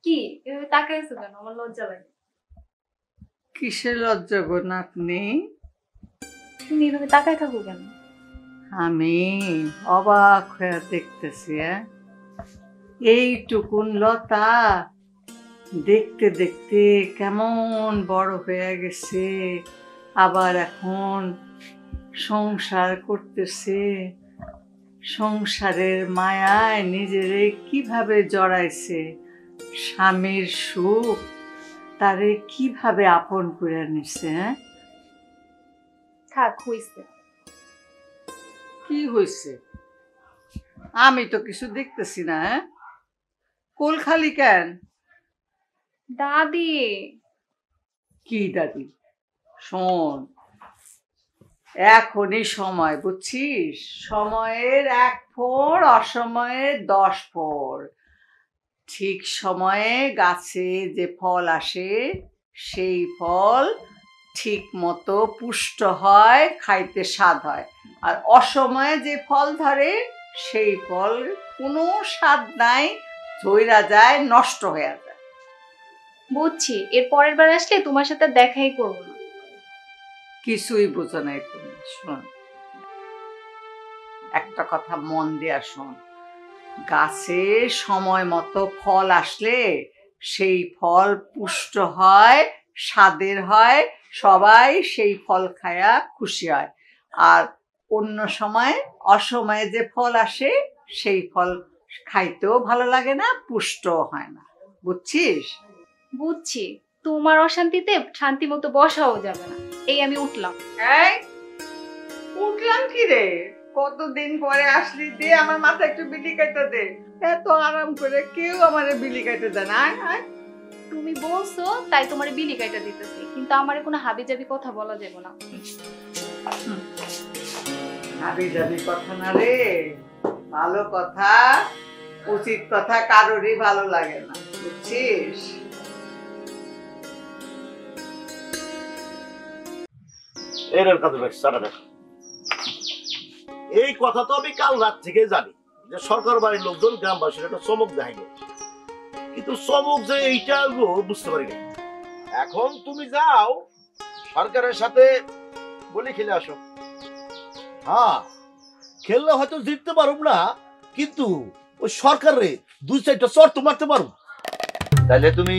কি এভাবে তাকাইছো কেন? আমার লজ্জা লাগে। কিসের লজ্জা গো নাতনি? তুমি এভাবে তাকাই থাকো কেন? আমি অবাক হয়ে দেখতেছি এইটুকুন লতা দেখতে দেখতে কেমন বড় হয়ে গেছে, আবার এখন সংসার করতেছে। সংসারের মায়ায় নিজেরে কিভাবে জড়াইছে, স্বামীর সুখ তারে কিভাবে আপন করে নিছে। থাক, হইছে। কি হয়েছে? আমি তো কিছু দেখতেছি না। কোল খালি কেন? দাদি। কি দাদি? শোন, এখনই সময়, বুঝছিস? সময়ের 1 ফোঁড়, অসময়ের 10 ফোঁড়। ঠিক সময়ে গাছে যে ফল আসে সেই ফল ঠিক মতো পুষ্ট হয়, খাইতে স্বাদ হয়। আর অসময়ে যে ফল ধরে সেই ফল কোনো স্বাদ নাই, ধইরা যায়, নষ্ট হয়ে যায়। বুঝছি, এর পরের বার আসলে তোমার সাথে দেখাই করবো না। কিছুই বোঝো নাই তুমি। শোন, একটা কথা মন দিয়া শোন। গাছে সময় মতো ফল আসলে সেই ফল পুষ্ট হয়, স্বাদের হয়, সবাই সেই ফল খায়া খুশি হয়। আর অন্য সময়, অসময়ে যে ফল আসে সেই ফল খাইতেও ভালো লাগে না, পুষ্টও হয় না। বুঝছিস? বুঝছি, তোমার অশান্তিতে শান্তি মতো বসাও যাবে না। এই আমি উঠলাম। এই, উঠলাম কি রে? কতদিন পরে আসলি, দে আমার মাথা একটু বিলি কাইটা দে। এত আরাম করে কেউ আমারে বিলি কাইতে দেয় না। আয় আয়। তুমি বলছো তাই তোমার বিলি কাইটা দিতেছি, কিন্তু আমারে কোনো হাবি জাবি কথা বলা যাবে না। হাবি জাবি কথা না রে, ভালো কথা, উচিত কথা কারোরই ভালো লাগে না, বুঝছিস? এর কাছে বেশ সারা দেখ। এই কথা তো আমি কাল রাত থেকে জানি যে সরকার বাড়ির লোকজন গ্রামবাসীর একটা চমক দেখাইল, কিন্তু চমক যে এইটা বুঝতে পারি না। এখন তুমি যাও সরকারের সাথে বলে খেলে আসো। হ্যাঁ, খেললে হয়তো জিততে পারুম না, কিন্তু ওই সরকারে 2-4টা চর তো মারতে পারো। তাহলে তুমি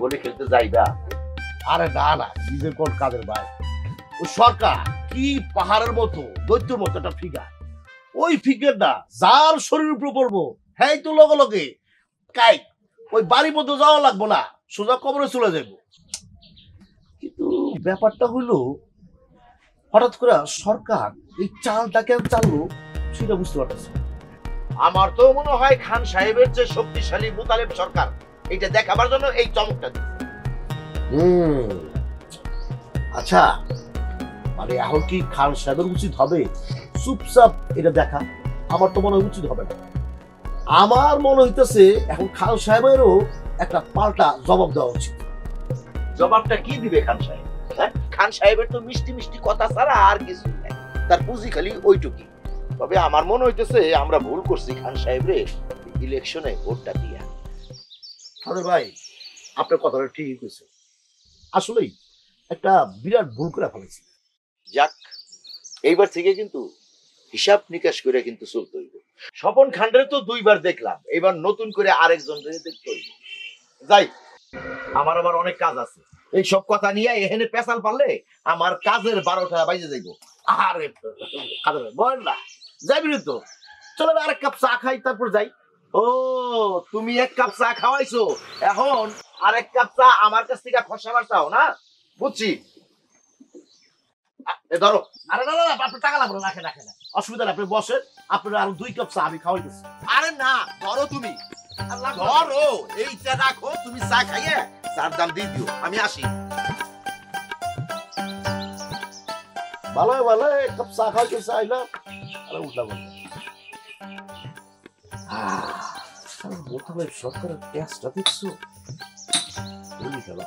বলে খেলতে যাইবা? আরে না না, নিজের কোন কাদের ভাই, ওই সরকার কি পাহাড়ের মতো দৈত্যের মতো একটা ফিগার। ওই ফিগারটা যার শরীর উপরে পড়বো, হ্যাঁ তো লগে লগে কাই ওই বাড়ির মধ্যে যাওয়া লাগবো না, সোজা কবরে চলে যাবো। কিন্তু ব্যাপারটা হইলো, হঠাৎ করে সরকার এই চালটা কেন চাললো সেটা বুঝতে পারতেছি। আমার তো মনে হয় খান সাহেবের যে শক্তিশালী মুতালেব সরকার, এটা দেখাবার জন্য এই চমকটা দিচ্ছে। আচ্ছা, মানে এখন কি খান সাহেবের উচিত হবে চুপচাপ এটা দেখা? আমার তো মনে হয় উচিত হবে না। আমার মনে হইতেছে এখন খান সাহেবেরও একটা পাল্টা জবাব দেওয়া উচিত। জবাবটা কি দিবে খান সাহেব? খান সাহেবের তো মিষ্টি মিষ্টি কথা ছাড়া আর কিছু নাই, তার পুঁজি খালি ওইটুকি। তবে আমার মনে হইতেছে আমরা ভুল করছি খান সাহেবরে ইলেকশনে ভোটটা দিয়া। ফাদার ভাই, আপনার কথাটা ঠিকই কইছে, আসলেই একটা বিরাট ভুল করে ফেলেছি। যাক, এইবার থেকে কিন্তু হিসাব নিকাশ করে কিন্তু চলতে হইব। স্বপন খান্ডের তো 2বার দেখলাম, এবার নতুন করে আরেকজন দেখতে হইব। যাই, আমার আবার অনেক কাজ আছে। এই সব কথা নিয়ে এখানে পেশাল পারলে আমার কাজের 12টা বাজে যাইব। আরে বল না, যাবি তো? চলো আরেক কাপ চা খাই, তারপর যাই। ও, তুমি 1 কাপ চা খাওয়াইছো, এখন আরেক কাপ চা আমার কাছ থেকে খসাবার চাও না? বুঝছি। ধরো। আরে না না, আপনি টাকা লাগবে না, রাখেন রাখেন, অসুবিধা নেই, আপনি বসেন, আপনার আরো 2 কাপ চা আমি খাওয়াইতেছি। আরে না, ধরো তুমি, ধরো এইটা রাখো, তুমি চা খাইয়ে চার দাম দিয়ে দিও, আমি আসি। ভালো ভালো, 1 কাপ চা খাওয়াইতে চাইলাম, আরে উল্টা বললাম। প্রথমে সরকারের ট্যাক্সটা দেখছো, বলি খেলা।